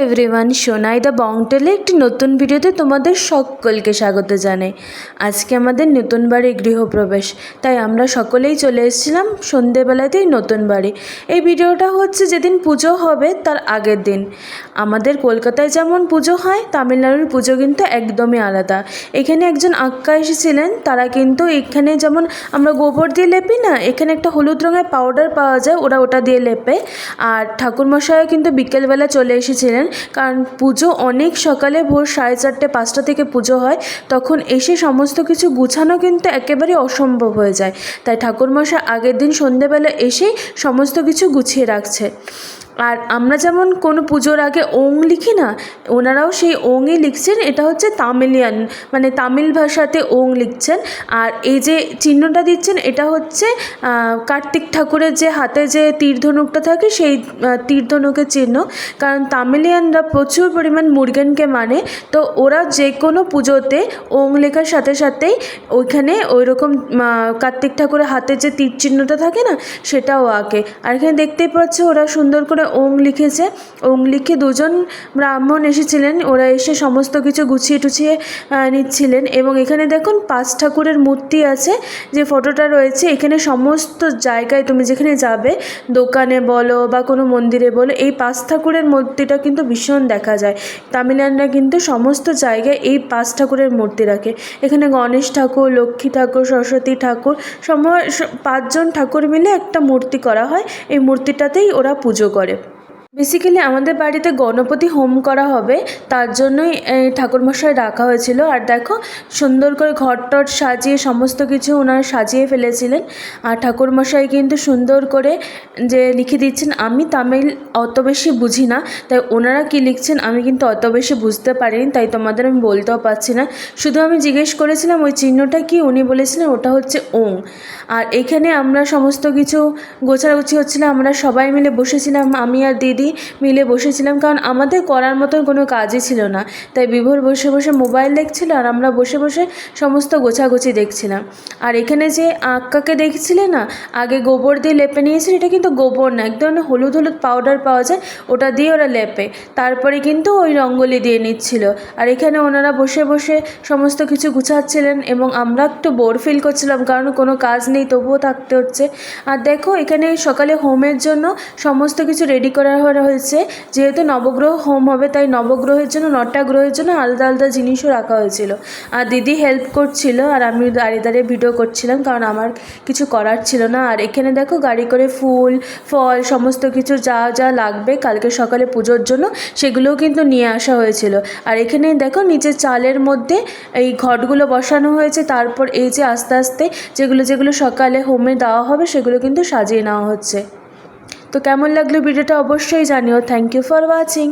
Everyone, Sonai the বংটেলে একটি নতুন ভিডিওতে তোমাদের সকলকে স্বাগত জানাই। আজকে আমাদের নতুন বাড়ি গৃহপ্রবেশ, তাই আমরা সকলেই চলে এসেছিলাম সন্ধেবেলাতেই নতুন বাড়ি। এই ভিডিওটা হচ্ছে যেদিন পুজো হবে তার আগের দিন। আমাদের কলকাতায় যেমন পুজো হয়, তামিলনাড়ুর পুজো কিন্তু একদমই আলাদা। এখানে একজন আক্কা এসেছিলেন, তারা কিন্তু এখানে যেমন আমরা গোবর দিয়ে লেপি না, এখানে একটা হলুদ রঙের পাউডার পাওয়া যায়, ওরা ওটা দিয়ে লেপে। আর ঠাকুরমশাইও কিন্তু বিকেলবেলা চলে এসেছিলেন, কারণ পুজো অনেক সকালে ভোর 4:30-5টা থেকে পুজো হয়। তখন এসে সমস্ত কিছু গুছানো কিন্তু একেবারে অসম্ভব হয়ে যায়, তাই ঠাকুরমশাই আগের দিন সন্ধেবেলা এসেই সমস্ত কিছু গুছিয়ে রাখছে। আর আমরা যেমন কোনো পুজোর আগে ওং লিখি না, ওনারাও সেই ওংই লিখছেন। এটা হচ্ছে তামিলিয়ান, মানে তামিল ভাষাতে ওং লিখছেন। আর এই যে চিহ্নটা দিচ্ছেন, এটা হচ্ছে কার্তিক ঠাকুরের যে হাতে যে তীরধনুকটা থাকে, সেই তীরধনুকের চিহ্ন। কারণ তামিলিয়ানরা প্রচুর পরিমাণ মুরগেনকে মানে, তো ওরা যে কোনো পুজোতে ওং লেখার সাথে সাথেই ওইখানে ওই রকম কার্তিক ঠাকুরের হাতে যে তীর চিহ্নটা থাকে না, সেটাও আঁকে। আর এখানে দেখতেই পাচ্ছে ওরা সুন্দর করে ওং লিখেছে। ওং লিখে দুজন ব্রাহ্মণ এসেছিলেন, ওরা এসে সমস্ত কিছু গুছিয়ে টুছিয়ে নিচ্ছিলেন। এবং এখানে দেখুন 5 ঠাকুরের মূর্তি আছে, যে ফটোটা রয়েছে। এখানে সমস্ত জায়গায় তুমি যেখানে যাবে, দোকানে বলো বা কোনো মন্দিরে বলো, এই 5 ঠাকুরের মূর্তিটা কিন্তু ভীষণ দেখা যায়। তামিলিয়ানরা কিন্তু সমস্ত জায়গায় এই 5 ঠাকুরের মূর্তি রাখে। এখানে গণেশ ঠাকুর, লক্ষ্মী ঠাকুর, সরস্বতী ঠাকুর, 5জন ঠাকুর মিলে একটা মূর্তি করা হয়। এই মূর্তিটাতেই ওরা পুজো করে। বেসিক্যালি আমাদের বাড়িতে গণপতি হোম করা হবে, তার জন্যই ঠাকুরমশাই রাখা হয়েছিল। আর দেখো সুন্দর করে ঘরটর সাজিয়ে সমস্ত কিছু ওনারা সাজিয়ে ফেলেছিলেন। আর ঠাকুরমশাই কিন্তু সুন্দর করে যে লিখে দিচ্ছেন। আমি তামিল অত বেশি বুঝি না, তাই ওনারা কি লিখছেন আমি কিন্তু অত বেশি বুঝতে পারিনি, তাই তোমাদের আমি বলতেও পারছি না। শুধু আমি জিজ্ঞেস করেছিলাম ওই চিহ্নটা কি, উনি বলেছিলেন ওটা হচ্ছে ওং। আর এখানে আমরা সমস্ত কিছু গোছাগুছি হচ্ছিল, আমরা সবাই মিলে বসেছিলাম, আমি আর দিদি মিলে বসেছিলাম, কারণ আমাদের করার মতন কোনো কাজই ছিল না। তাই বিভোর বসে বসে মোবাইল দেখছিল, আর আমরা বসে বসে সমস্ত গোছাগুছি দেখছিলাম। আর এখানে যে আক্কাকে দেখছিলে না, আগে গোবর দিয়ে লেপে নিয়েছিল, এটা কিন্তু গোবর না, একদম হলুদ হলুদ পাউডার পাওয়া যায়, ওটা দিয়ে ওরা লেপে, তারপরে কিন্তু ওই রঙ্গোলি দিয়ে নিচ্ছিল। আর এখানে ওনারা বসে বসে সমস্ত কিছু গুছাচ্ছিলেন, এবং আমরা একটু বোর ফিল করছিলাম, কারণ কোনো কাজ নেই, তবুও থাকতে হচ্ছে। আর দেখো এখানে সকালে হোমের জন্য সমস্ত কিছু রেডি করা হয়েছে। যেহেতু নবগ্রহ হোম হবে, তাই নবগ্রহের জন্য 9টা গ্রহের জন্য আলাদা আলাদা জিনিসও রাখা হয়েছিল। আর দিদি হেল্প করছিল, আর আমি দাঁড়িয়ে দাঁড়িয়ে ভিডিও করছিলাম, কারণ আমার কিছু করার ছিল না। আর এখানে দেখো গাড়ি করে ফুল ফল সমস্ত কিছু যা যা লাগবে কালকে সকালে পুজোর জন্য, সেগুলোও কিন্তু নিয়ে আসা হয়েছিল। আর এখানে দেখো নিচে চালের মধ্যে এই ঘটগুলো বসানো হয়েছে। তারপর এই যে আস্তে আস্তে যেগুলো সকালে হোমে দেওয়া হবে, সেগুলো কিন্তু সাজিয়ে নেওয়া হচ্ছে। তো কেমন লাগলো ভিডিওটা অবশ্যই জানিও। Thank you for watching.